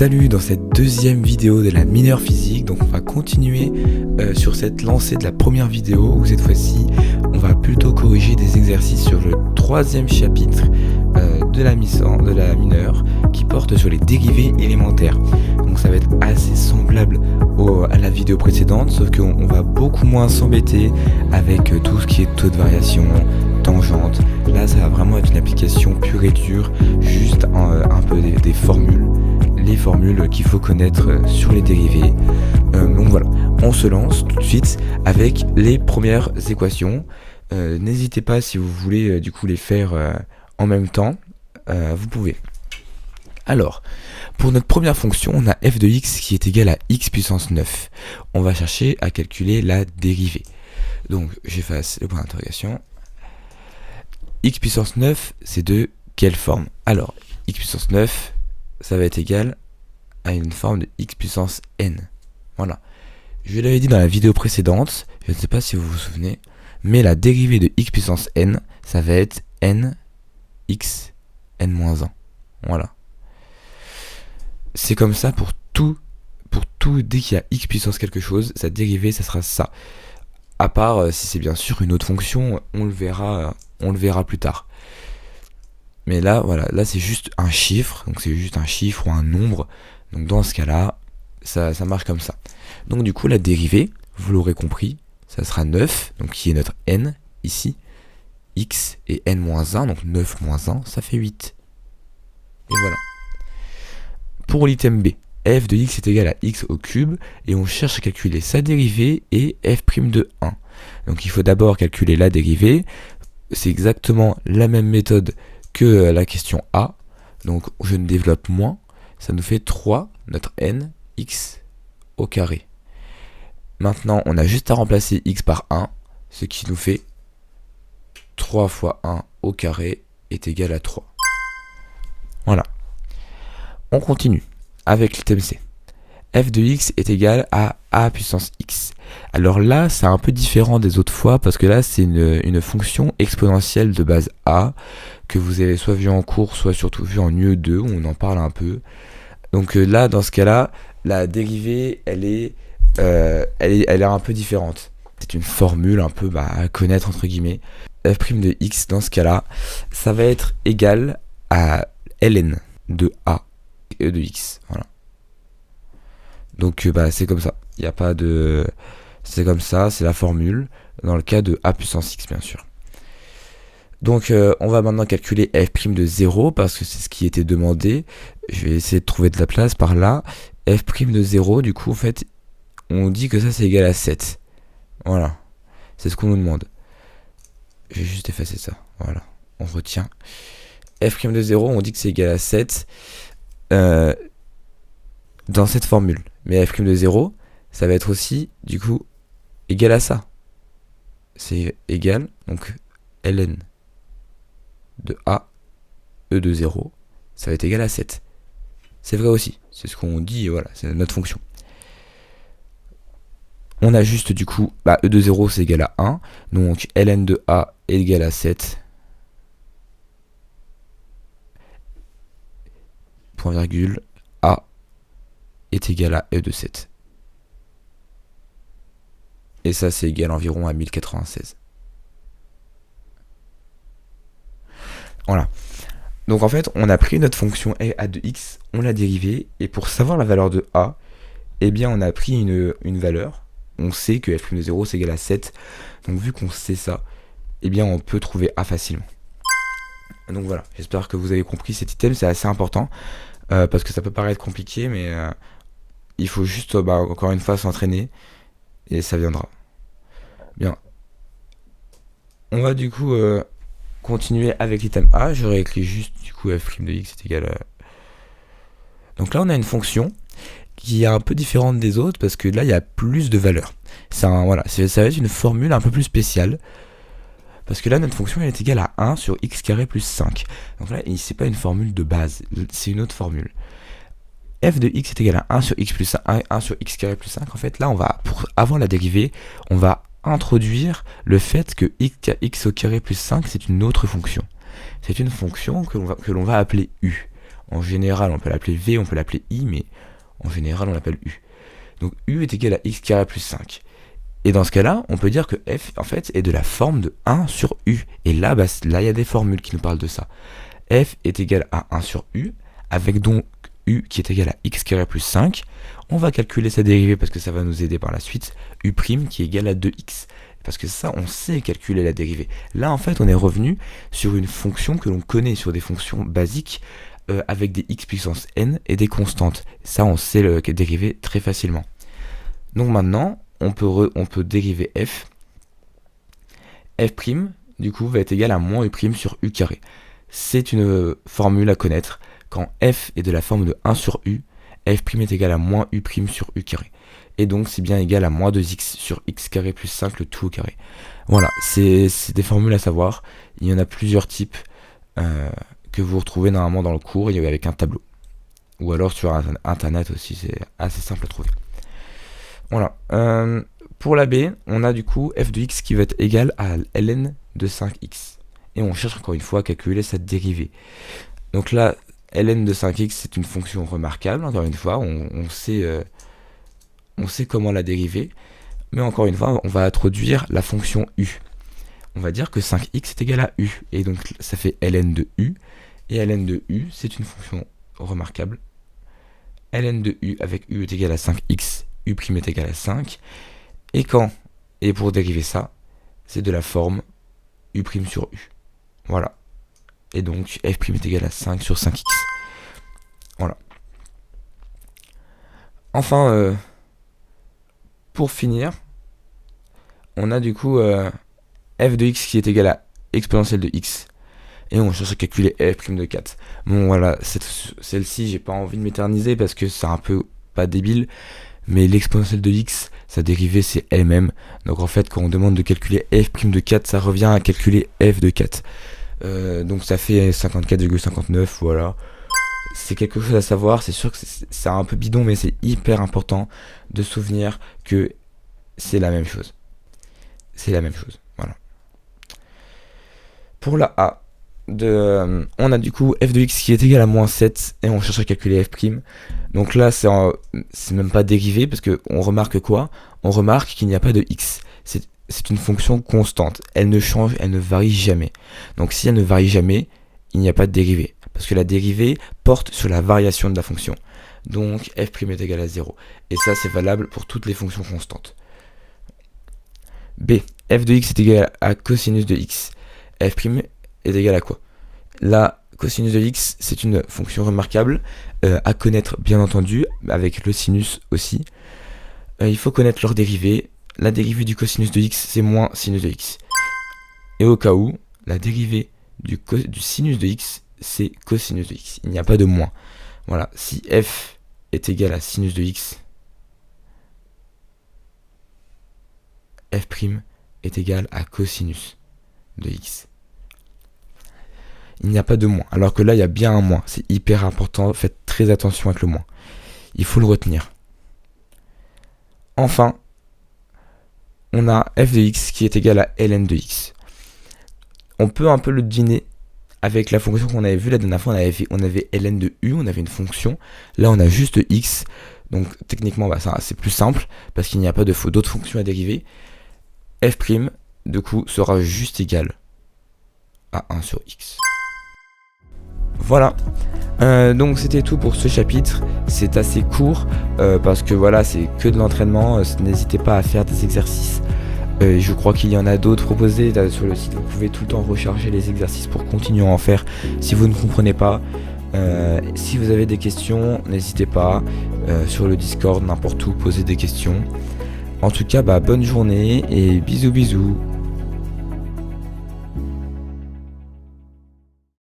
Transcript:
Salut, dans cette deuxième vidéo de la mineure physique, donc on va continuer sur cette lancée de la première vidéo où cette fois-ci on va plutôt corriger des exercices sur le troisième chapitre de la mineure qui porte sur les dérivés élémentaires. Donc ça va être assez semblable à la vidéo précédente, sauf qu'on va beaucoup moins s'embêter avec tout ce qui est taux de variation, tangente. Là ça va vraiment être une application pure et dure, juste un peu des formules. Les formules qu'il faut connaître sur les dérivés. Donc voilà, on se lance tout de suite avec les premières équations. N'hésitez pas si vous voulez du coup les faire en même temps, vous pouvez. Alors, pour notre première fonction, on a f de x qui est égal à x puissance 9. On va chercher à calculer la dérivée. Donc j'efface le point d'interrogation. X puissance 9, c'est de quelle forme? Alors, x puissance 9, ça va être égal à une forme de x puissance n. Voilà. Je l'avais dit dans la vidéo précédente, je ne sais pas si vous vous souvenez, mais la dérivée de x puissance n, ça va être n x n-1. Voilà. C'est comme ça pour tout, dès qu'il y a x puissance quelque chose, sa dérivée, ça sera ça. À part si c'est bien sûr une autre fonction, on le verra plus tard. Mais là, voilà, là c'est juste un chiffre, donc c'est juste un chiffre ou un nombre. Donc dans ce cas-là, ça marche comme ça. Donc du coup, la dérivée, vous l'aurez compris, ça sera 9, donc qui est notre n ici, x et n-1, donc 9 moins 1, ça fait 8. Et voilà. Pour l'item B, f de x est égal à x au cube, et on cherche à calculer sa dérivée et f' de 1. Donc il faut d'abord calculer la dérivée, c'est exactement la même méthode que la question A, donc je ne développe moins, ça nous fait 3, notre n, x au carré. Maintenant, on a juste à remplacer x par 1, ce qui nous fait 3 fois 1 au carré est égal à 3. Voilà. On continue avec l'item C. f de x est égal à a puissance x. Alors là, c'est un peu différent des autres fois parce que là, c'est une fonction exponentielle de base a que vous avez soit vu en cours, soit surtout vu en UE2 où on en parle un peu. Donc là, dans ce cas-là, la dérivée, elle est un peu différente. C'est une formule un peu à connaître entre guillemets. f' de x, dans ce cas-là, ça va être égal à ln de a et de x. Voilà. Donc c'est comme ça. Il n'y a pas de... C'est comme ça, c'est la formule, dans le cas de a puissance x, bien sûr. Donc on va maintenant calculer f' de 0, parce que c'est ce qui était demandé. Je vais essayer de trouver de la place par là. f' de 0, du coup, en fait, on dit que ça, c'est égal à 7. Voilà. C'est ce qu'on nous demande. Je vais juste effacer ça. Voilà. On retient. f' de 0, on dit que c'est égal à 7 dans cette formule. Mais f' de 0, ça va être aussi, du coup, égal à ça. C'est égal, donc, ln de a, e de 0, ça va être égal à 7. C'est vrai aussi, c'est ce qu'on dit, voilà, c'est notre fonction. On a juste, du coup, e de 0, c'est égal à 1, donc ln de a est égal à 7. Point virgule, a est égal à e de 7. Et ça, c'est égal environ à 1096. Voilà. Donc en fait, on a pris notre fonction a de x, on l'a dérivée, et pour savoir la valeur de a, eh bien on a pris une valeur. On sait que f' de 0 c'est égal à 7. Donc vu qu'on sait ça, eh bien on peut trouver a facilement. Donc voilà, j'espère que vous avez compris cet item, c'est assez important, parce que ça peut paraître compliqué, mais il faut juste, encore une fois, s'entraîner, et ça viendra. Bien. On va du coup continuer avec l'item A. Je réécris juste du coup f' de x est égal à... Donc là on a une fonction qui est un peu différente des autres parce que là il y a plus de valeurs. Voilà, ça va être une formule un peu plus spéciale. Parce que là notre fonction elle est égale à 1 sur x carré plus 5. Donc là c'est pas une formule de base, c'est une autre formule. f de x est égal à 1 sur x plus 5, 1 sur x carré plus 5. En fait là on va, pour avoir la dérivée, on va introduire le fait que x au carré plus 5 c'est une autre fonction. C'est une fonction que l'on va appeler u. En général, on peut l'appeler V, on peut l'appeler I, mais en général, on l'appelle U. Donc U est égal à x carré plus 5. Et dans ce cas-là, on peut dire que f, en fait, est de la forme de 1 sur U. Et là, là, il y a des formules qui nous parlent de ça. F est égal à 1 sur U, avec donc U qui est égal à x carré plus 5. On va calculer sa dérivée parce que ça va nous aider par la suite. U' qui est égal à 2x. Parce que ça, on sait calculer la dérivée. Là, en fait, on est revenu sur une fonction que l'on connaît, sur des fonctions basiques, avec des x puissance n et des constantes. Ça, on sait le dériver très facilement. Donc maintenant, on peut dériver f. F', du coup, va être égal à moins U' sur U carré. C'est une formule à connaître. Quand f est de la forme de 1 sur U, f' est égal à moins U' sur U carré. Et donc, c'est bien égal à moins 2x sur x carré plus 5, le tout au carré. Voilà, c'est des formules à savoir. Il y en a plusieurs types que vous retrouvez normalement dans le cours avec un tableau. Ou alors sur internet aussi, c'est assez simple à trouver. Voilà. Pour la B, on a du coup f de x qui va être égal à ln de 5x. Et on cherche encore une fois à calculer sa dérivée. Donc là, ln de 5x, c'est une fonction remarquable. Encore une fois, on sait comment la dériver. Mais encore une fois, on va introduire la fonction u. On va dire que 5x est égal à u. Et donc, ça fait ln de u. Et ln de u, c'est une fonction remarquable. Ln de u avec u est égal à 5x. U' est égal à 5. Et pour dériver ça, c'est de la forme U' sur U. Voilà. Et donc, f' est égal à 5 sur 5x. Voilà. Enfin, pour finir, on a du coup f de x qui est égal à exponentielle de x. Et on cherche à calculer f' de 4. Bon, voilà, celle-ci, j'ai pas envie de m'éterniser parce que c'est un peu pas débile. Mais l'exponentielle de x, sa dérivée, c'est elle-même. Donc en fait, quand on demande de calculer f' de 4, ça revient à calculer f de 4. Donc ça fait 54,59, voilà. C'est quelque chose à savoir. C'est sûr que c'est un peu bidon, mais c'est hyper important de se souvenir que c'est la même chose. C'est la même chose, voilà. Pour la A, on a du coup f de x qui est égal à moins 7 et on cherche à calculer f'. Donc là, c'est même pas dérivé parce qu'on remarque quoi? On remarque qu'il n'y a pas de x. C'est une fonction constante. Elle ne change, elle ne varie jamais. Donc si elle ne varie jamais, il n'y a pas de dérivée. Parce que la dérivée porte sur la variation de la fonction. Donc f' est égal à 0. Et ça, c'est valable pour toutes les fonctions constantes. B. F de x est égal à cosinus de x. F' est égal à quoi? La cosinus de x, c'est une fonction remarquable à connaître bien entendu, avec le sinus aussi. Il faut connaître leur dérivée. La dérivée du cosinus de x, c'est moins sinus de x. Et au cas où, la dérivée du sinus de x, c'est cosinus de x. Il n'y a pas de moins. Voilà, si f est égal à sinus de x, f' est égal à cosinus de x. Il n'y a pas de moins. Alors que là, il y a bien un moins. C'est hyper important. Faites très attention avec le moins. Il faut le retenir. Enfin, on a f de x qui est égal à ln de x. On peut un peu le deviner avec la fonction qu'on avait vue la dernière fois. On avait ln de u, on avait une fonction. Là, on a juste x. Donc, techniquement, c'est plus simple parce qu'il n'y a pas d'autres fonctions à dériver. F', du coup, sera juste égal à 1 sur x. Voilà, donc c'était tout pour ce chapitre. C'est assez court parce que voilà, c'est que de l'entraînement. N'hésitez pas à faire des exercices. Je crois qu'il y en a d'autres proposés sur le site. Vous pouvez tout le temps recharger les exercices pour continuer à en faire si vous ne comprenez pas. Si vous avez des questions, n'hésitez pas sur le Discord, n'importe où, posez des questions. En tout cas, bonne journée et bisous bisous.